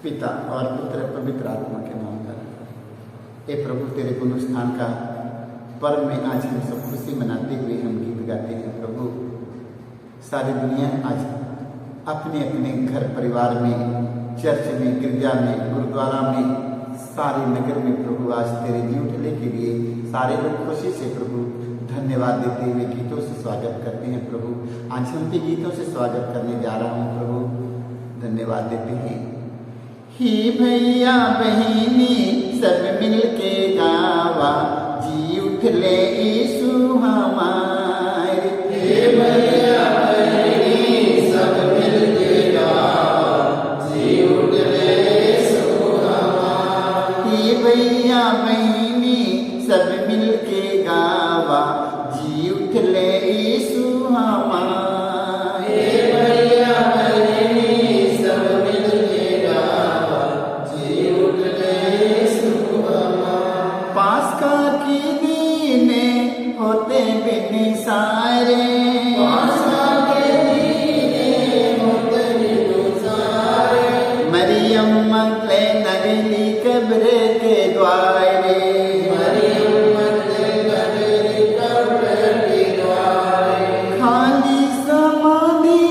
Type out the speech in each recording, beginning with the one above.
पिता और पुत्र पवित्र आत्मा के नाम पर। हे प्रभु, तेरे गुण स्थान का पर्व में आज हम सब खुशी मनाते हुए हम गीत गाते हैं। प्रभु, सारी दुनिया आज अपने अपने घर परिवार में, चर्च में, गिरजा में, गुरुद्वारा में, सारे नगर में प्रभु आज तेरे जी उठने के लिए सारे लोग खुशी से प्रभु धन्यवाद देते हुए गीतों से स्वागत करते हैं। प्रभु, आज हम भी गीतों से स्वागत करने जा रहा हूँ। प्रभु, धन्यवाद देते हैं। ही भैया बहिनी सब मिल के गावा, जी उठ ले यीशु हमारे। हे भैया बहिनी सब मिल के गावा, जी उठ ले यीशु हमारे। ही भैया बहिनी सब मिल के गावा, जी उठ ले यीशु हमारे। होते बिन सारे, मरियम मंगले नगली कब्र के द्वारे, खाली समाधि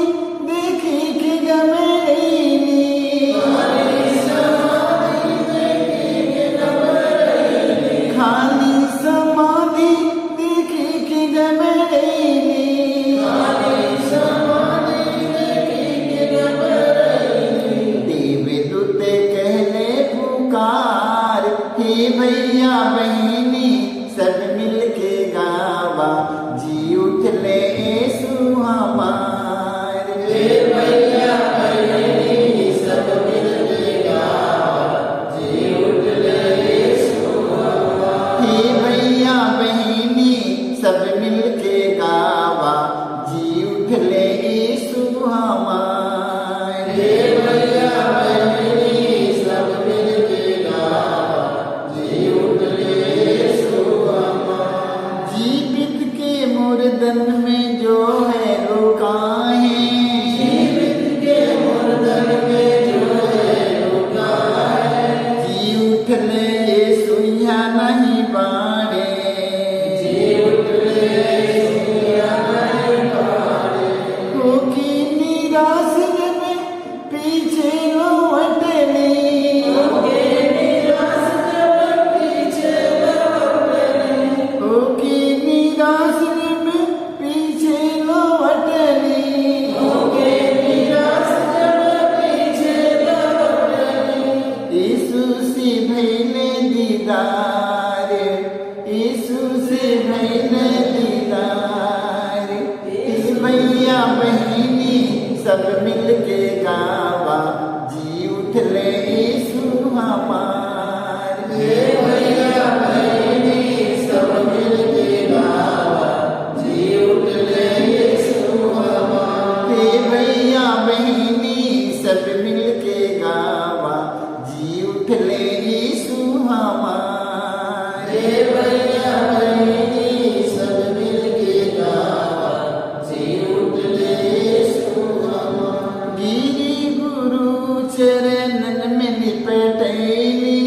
देखी कि गमेली, खाली समाधि देवदूत कहले पुकार। हे भैया बहिनी सब मिल के गावा, जी उठ ले यीशु हमारे। हे भैया बहिनी सब मिल के गावा, जी उठ ले यीशु हमारे। हे भैया बहिनी सब मिल के गावा, जी उठ ले यीशु हमारे। हे भैया बहिनी सब मिल के गावा, जी उठ ले यीशु हमारे। जीवित के मुर्दन में जो है रुकाए, जीवित के मुर्दन में जो है रुकाए, जी उठ ले यीशु यहाँ नहीं बाड़े, पीछे लौटने, होके निराश में पीछे लौटने, यीशु से भइले दीदार, यीशु से भइले दीदार। हे भैया बहिनी सब मिल के गावा, जी उठ ले यीशु हमारे। हे भैया बहिनी सब मिल के गावा, जी उठ ले यीशु हमारे। हे भैया बहिनी सब मिल के गावा, जी उठ ले यीशु हमारे। हे भैया बहिनी सब मिल के गावा, जी उठ ले यीशु हमारे। गिरी गुरु चरणन में लिपटैली,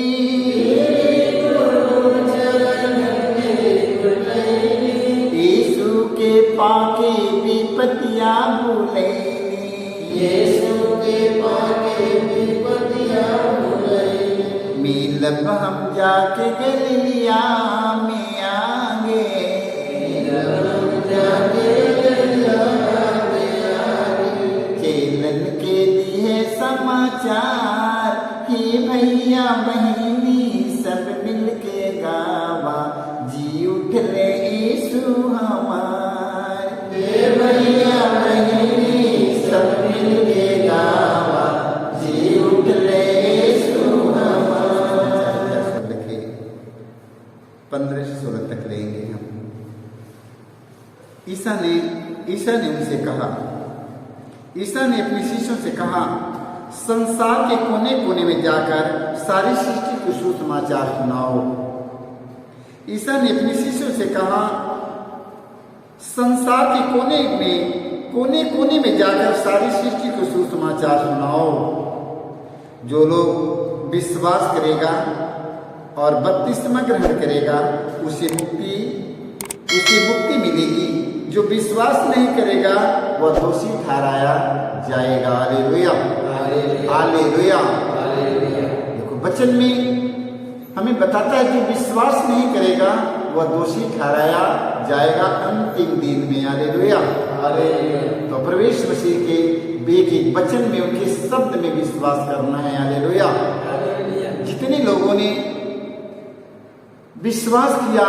यीशु के पाके विपतिया भूलैली, यीशु के पाके विपतिया भूलैली। मिलब हम जाके गलिया में आगे, चेलन के लिए समाचार। हे भैया बहिनी सब मिल के गावा, जी उठ ले यीशु हमारे। हे भैया बहिनी सब मिल के गावा, जी उठ ले यीशु हमारे। 15 से 16 तक लेंगे हम। ईसा ने उनसे कहा, ईसा ने अपने शिष्यों से कहा, संसार के कोने कोने में जाकर सारी सृष्टि को सुसमाचार सुनाओ। ईसा ने अपने शिष्यों से कहा, संसार के कोने कोने में जाकर सारी सृष्टि को सुसमाचार सुनाओ। जो लोग विश्वास करेगा और बपतिस्मा ग्रहण करेगा उसे मुक्ति मिलेगी। जो विश्वास नहीं करेगा वह दोषी ठहराया जाएगा। Hallelujah, hallelujah. देखो वचन में हमें बताता है कि विश्वास नहीं करेगा वह दोषी ठहराया जाएगा अंतिम दिन में। हालेलुया। तो प्रवेश मसीह के एक वचन में, उनके शब्द में विश्वास करना है। हालेलुया। जितने लोगों ने विश्वास किया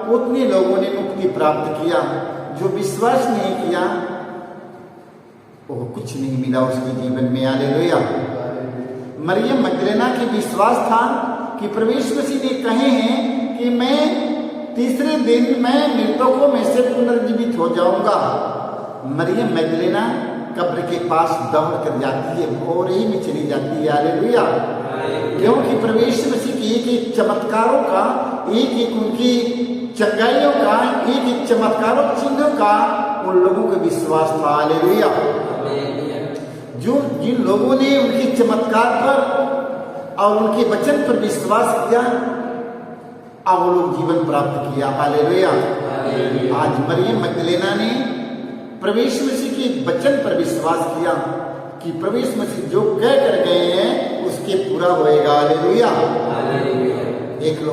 उतने लोगों ने मुक्ति प्राप्त किया। जो विश्वास नहीं किया वो कुछ नहीं मिला उसके जीवन में। हालेलुया। मरियम मगदलेना के विश्वास था कि प्रवेश मसीह ने कहे हैं कि मैं तीसरे दिन मैं मृतकों में से पुनर्जीवित हो जाऊंगा। मरियम मगदलेना कब्र के पास दौड़ कर जाती है, भोर ही में चली जाती है। हालेलुया। क्योंकि प्रवेश मसीह की एक एक चमत्कारों का, एक एक उनकी चंगाइयों का, एक एक चमत्कारों चिन्हों का उन लोगों का विश्वास था। हालेलुया। जो जिन लोगों ने उनके चमत्कार पर और उनके वचन पर विश्वास किया अब वो लोग जीवन प्राप्त किया। हालेलुया। आज मरियम मगदलेना ने प्रवेश मसीह के वचन पर विश्वास किया कि प्रवेश मसीह जो कह कर गए हैं उसके पूरा होएगा। हालेलुया। देख लो,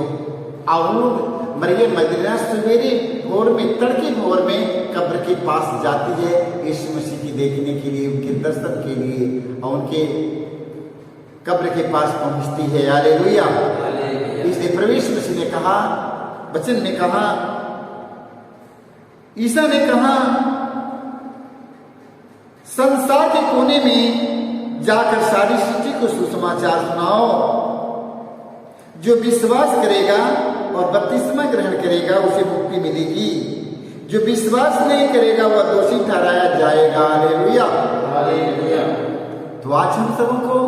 अब मरियम मगदलेना सवेरे भोर में, तड़के भोर में कब्र के पास जाती है यीशु मसीह की देखने के लिए, उनके दर्शन के लिए, और उनके कब्र के पास पहुंचती है। हालेलुया। इसलिए प्रवेश मसीह ने कहा, वचन में कहा, ईसा ने कहा, संसार के कोने में जाकर सारी सृष्टि को सुसमाचार सुनाओ। जो विश्वास करेगा और बपतिस्मा ग्रहण करेगा उसे मुक्ति मिलेगी। जो विश्वास नहीं करेगा वह दोषी ठहराया जाएगा। हालेलुया। तो आज हम सबको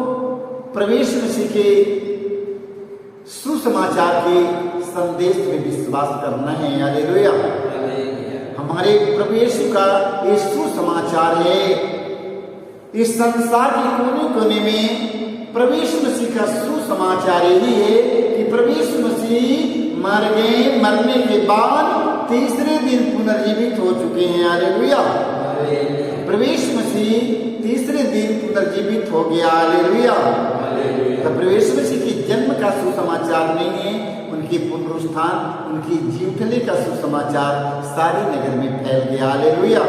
प्रवेश मसीह के सुसमाचार के संदेश में विश्वास करना है। हालेलुया। हमारे प्रभु यीशु का ये सुसमाचार है। इस संसार के कोने कोने में प्रभु यीशु मसीह का सुसमाचार यही है कि प्रभु यीशु मसीह मर गए, मरने के बाद तीसरे दिन पुनर्जीवित हो चुके हैं। हालेलुया। प्रभु यीशु मसीह तीसरे दिन पुनर्जीवित हो गया। हालेलुया। तो प्रभु यीशु मसीह के जन्म का सुसमाचार नहीं है, उनकी पुनरुत्थान, उनकी जी उठने का सुसमाचार सारे नगर में फैल गया। हालेलुया।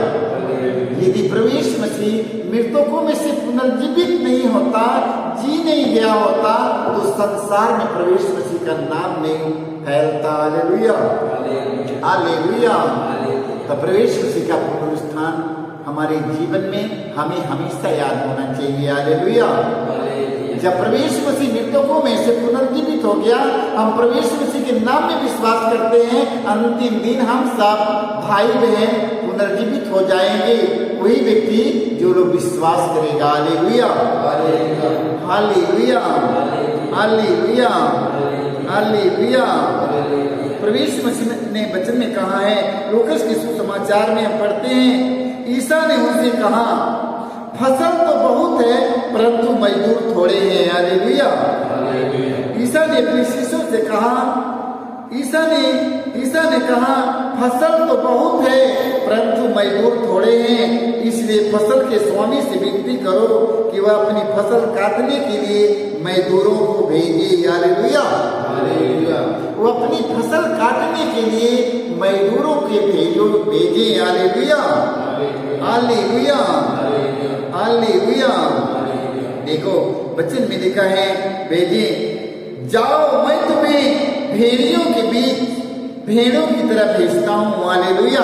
यदि प्रभु यीशु मसीह मृतकों में से पुनर्जीवित नहीं होता, जी नहीं गया होता, तो संसार में प्रभु यीशु मसीह का नाम नहीं फैलता। हालेलुया। हालेलुया। तो प्रभु यीशु मसीह का पुनरुत्थान हमारे जीवन में हमें हमेशा याद होना चाहिए। हालेलुया। जब प्रभु यीशु मसीह मृतकों में से पुनर्जीवित हो गया, हम प्रभु यीशु मसीह के नाम में विश्वास करते हैं, अंतिम दिन हम सब भाई बहन पुनर्जीवित हो जाएंगे। वही व्यक्ति जो लोग विश्वास करेगा। हालेलुया। हालेलुया। हालेलुया। हालेलुया। प्रभु यीशु मसीह ने वचन में कहा है, लूकास के सुसमाचार में हम पढ़ते हैं, ईसा ने उनसे कहा, फसल तो बहुत है परंतु मजदूर थोड़े हैं। हालेलुया। ईसा ने अपने शिष्यों से कहा, ईसा ने कहा, फसल तो बहुत है परंतु मजदूर थोड़े हैं, इसलिए फसल के स्वामी से विनती करो कि वह अपनी फसल काटने के लिए मजदूरों को भेजे। हालेलुया। वो अपनी फसल काटने के लिए मजदूरों के भेजे। हालेलुया। हालेलुया। हालेलुया। देखो वचन में लिखा है, भेजे, जाओ मैं तुम्हें भेड़ियों के बीच भेड़ों की तरह भेजता हूँ। हालेलुया।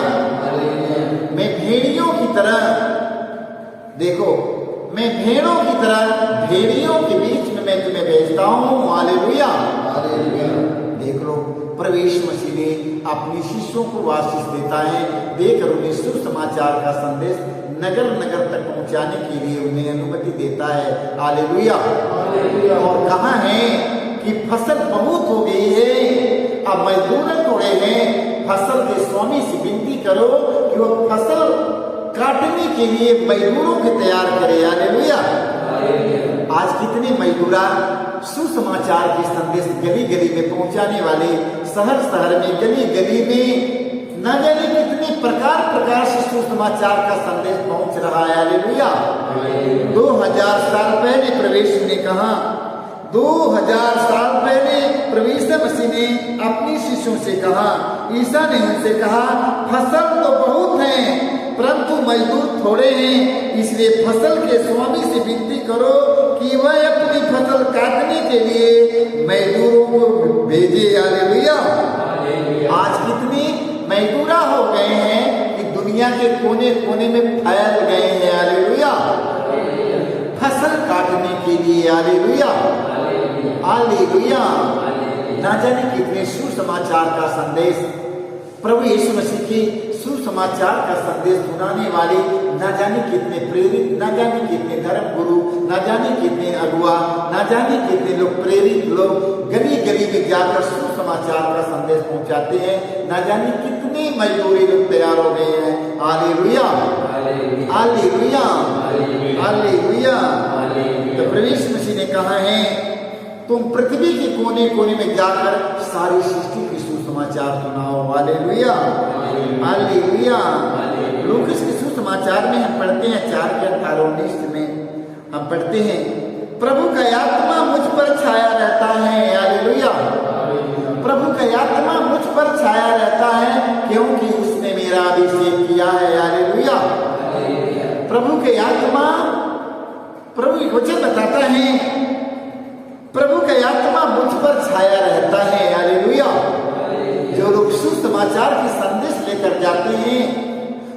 मैं भेड़ियों की तरह, देखो मैं भेड़ों की तरह भेड़ियों के बीच में मैं तुम्हें भेजता हूँ। हालेलुया। देख लो, प्रभु यीशु मसीह ने अपने शिष्यों को आशीष देता है, देकर उन्हें सुसमाचार का संदेश नगर नगर तक पहुंचाने के लिए उन्हें अनुमति देता है। हालेलुया। और कहा है कि फसल बहुत हो गई है, अब मजदूर थोड़े हैं, फसल के स्वामी से विनती करो कि वो फसल काटने के लिए मजदूरों को तैयार करे। हालेलुया। आज कितने मजदूरा सुसमाचार की संदेश गली गली में पहुंचाने वाले, शहर शहर में, गली गली में न जाने कितने प्रकार प्रकार से सुसमाचार का संदेश पहुंच रहा है। हालेलुया। 2000 साल पहले प्रवेश ने कहा, 2000 साल पहले प्रभु यीशु मसीह ने अपनी शिष्यों से कहा, ईसा ने उनसे कहा, फसल तो बहुत है परंतु मजदूर थोड़े हैं, इसलिए फसल के स्वामी से विनती करो कि वह अपनी फसल काटने के लिए मजदूरों को भेजे। हालेलुया। आज कितने मजदूरा हो गए हैं कि दुनिया के कोने कोने में फैल गए हैं। हालेलुया। फसल काटने के लिए। हालेलुया। हालेलुया। ना जाने कितने सुसमाचार का संदेश, प्रभु यीशु मसीह के सुसमाचार का संदेश सुनाने वाले ना जाने कितने प्रेरित, ना जाने कितने धर्म गुरु, ना जाने कितने अगुआ, ना जाने कितने लोग प्रेरित लोग गली गली में जाकर सुसमाचार का संदेश पहुंचाते हैं। ना जाने कितने मजदूरी लोग तैयार हो गए हैं। हालेलुया। हालेलुया। हालेलुया। तो प्रभु यीशु मसीह ने कहा है, तुम पृथ्वी के कोने कोने में जाकर सारी सृष्टि की सुसमाचार सुनाओ। हालेलुया। हालेलुया। लूकास के सुसमाचार में हम पढ़ते हैं 4:18 में हम पढ़ते हैं, प्रभु का आत्मा मुझ पर छाया रहता है। हालेलुया। प्रभु का आत्मा मुझ पर छाया रहता है क्योंकि उसने मेरा अभिषेक किया है। हालेलुया। प्रभु के आत्मा, प्रभु एक वचन बताता है, प्रभु का आत्मा मुझ पर छाया रहता है। हालेलुया। जो लोग सुसमाचार की संदेश लेकर जाते हैं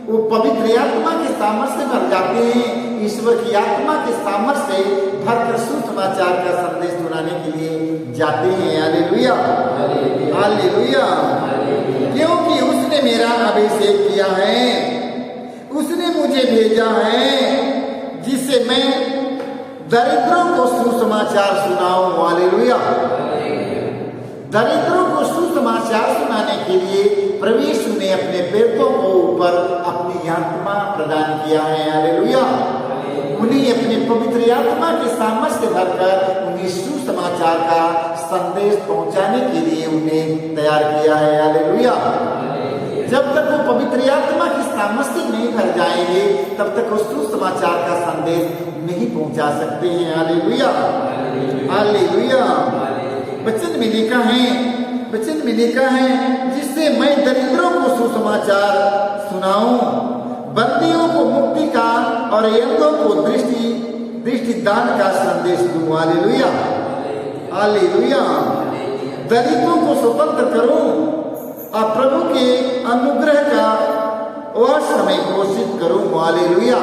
वो पवित्र आत्मा के सामर्थ्य से भर जाते हैं, ईश्वर की आत्मा के सामर्थ्य से भरकर सुसमाचार का संदेश सुनाने के लिए जाते हैं। हालेलुया। हालेलुया। क्योंकि उसने मेरा अभिषेक किया है, उसने मुझे भेजा है जिससे मैं दरिद्रों को सुसमाचार सुनाऊं। हालेलुया। दरिद्रों को सुसमाचार सुनाने के लिए प्रभु यीशु ने अपने पेटों को ऊपर अपनी आत्मा प्रदान किया है। हालेलुया। उन्हें अपने पवित्र आत्मा के सामर्थ्य से भरकर उन्हें सुसमाचार का संदेश पहुंचाने के लिए उन्हें तैयार किया है। हालेलुया। जब तक वो पवित्र आत्मा की सामर्थ्य नहीं भर जाएंगे तब तक वो सुसमाचार का संदेश नहीं पहुंचा सकते हैं। हालेलुया। हालेलुया। वचन में लिखा है, वचन में लिखा है, जिससे मैं दरिद्रों को सुसमाचार सुनाऊं, बंदियों को मुक्ति का और अंधों को दृष्टि दान का संदेश दूं। हालेलुया। हालेलुया। दरिद्रों को स्वतंत्र करूं और प्रभु के अनुग्रह का और समय घोषित करूं। हालेलुया।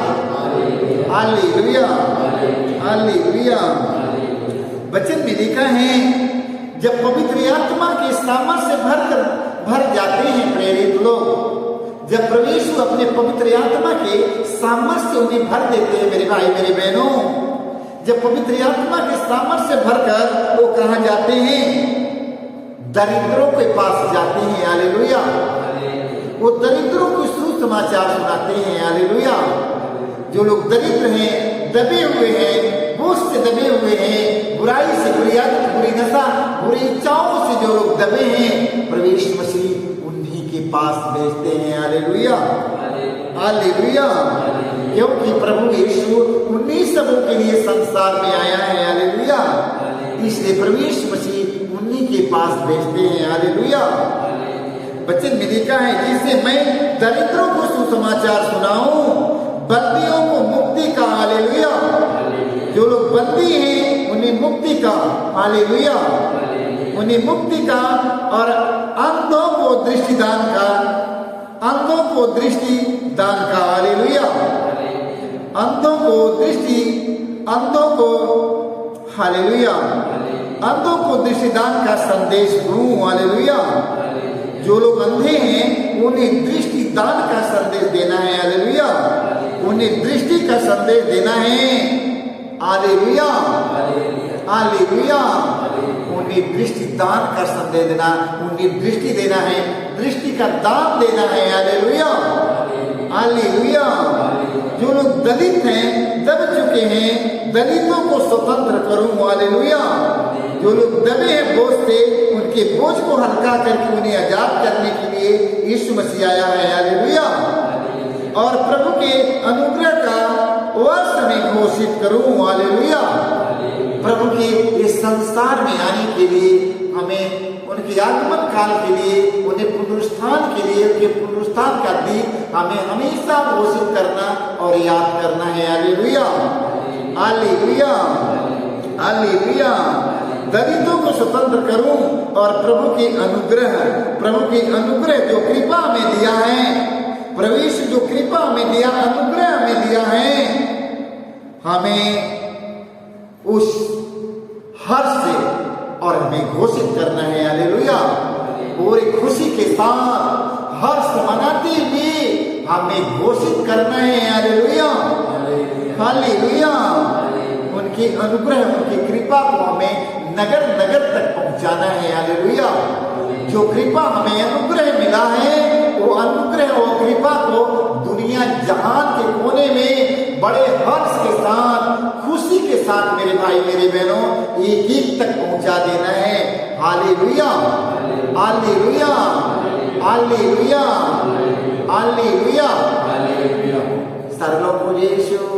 हालेलुया। हालेलुया। वचन में लिखा है, जब पवित्र आत्मा के सामर्थ्य से भर जाते हैं प्रेरित लोग, जब प्रभु यीशु अपने पवित्र आत्मा के सामर्थ्य से उन्हें भर देते हैं, मेरे भाई मेरे बहनों, जब पवित्र आत्मा के सामर्थ्य से भरकर वो कहाँ जाते हैं? दरिद्रों के पास जाते हैं। हालेलुया। वो दरिद्रों को सुसमाचार सुनाते हैं। हालेलुया। जो लोग दरिद्र हैं, दबे हुए हैं, बोझ से दबे हुए हैं, बुराई से, बुरी आदत, बुरी नशा, बुरी इच्छाओं से जो लोग दबे हैं, प्रभु यीशु मसीह उन्हीं के पास भेजते हैं। हालेलुया। हालेलुया। क्योंकि प्रभु यीशु उन्हीं सबों के लिए संसार में आया है। हालेलुया। इसलिए प्रभु यीशु मसीह उन्हीं के पास भेजते हैं। हालेलुया। वचन में लिखा है, जिससे मैं दरिद्रों को सुसमाचार सुनाऊं, बंदियों को मुक्ति का। हालेलुया। जो लोग बंदी हैं उन्हें मुक्ति का। हालेलुया। उन्हें मुक्ति का और अंधों को दृष्टिदान का, अंधों को दृष्टिदान का। हालेलुया। अंधों को अंधों को, हालेलुया, अंधों को दृष्टिदान का संदेश दूं। हालेलुया। जो लोग अंधे हैं उन्हें दृष्टि दान का संदेश देना है। हालेलुया। उन्हें दृष्टि का संदेश देना है। हालेलुया। हालेलुया। उन्हें दृष्टि दान का संदेश देना, उन्हें दृष्टि देना है, दृष्टि का दान देना है। हालेलुया। हालेलुया। जो लोग दलित हैं, दब चुके हैं, दलितों को स्वतंत्र करूं। हालेलुया। जो लोग दबे हैं बोझ से, उनके बोझ को हल्का करके उन्हें आजाद करने के लिए यीशु मसीह आया है। हालेलुया। और प्रभु के अनुग्रह का वर्ष में घोषित करूं। हालेलुया। प्रभु के इस संसार में आने के लिए हमें उनके आगमन काल के लिए, उन्हें पुनरुत्थान के लिए, उनके पुनरुत्थान का दिन हमें हमेशा घोषित करना और याद करना है। हालेलुया। हालेलुया। हालेलुया। दलितों को स्वतंत्र करूं और प्रभु के अनुग्रह जो कृपा में दिया है, प्रवेश जो कृपा में दिया, अनुग्रह में दिया है, हमें उस हर्ष से और हमें घोषित करना है। हालेलुया। पूरी खुशी के साथ हर्ष मनाते हुए हमें घोषित करना है। हालेलुया। हालेलुया। उनकी अनुग्रह, उनकी कृपा को हमें नगर नगर तक पहुंचाना है। हालेलुया। जो कृपा हमें अनुग्रह मिला है, वो अनुग्रह और कृपा को दुनिया जहान के कोने में बड़े हर्ष के साथ, खुशी के साथ मेरे भाई मेरे बहनों एक एक तक पहुंचा देना है। हालेलुया। हालेलुया। हालेलुया। हालेलुया। सर्वलोक यीशु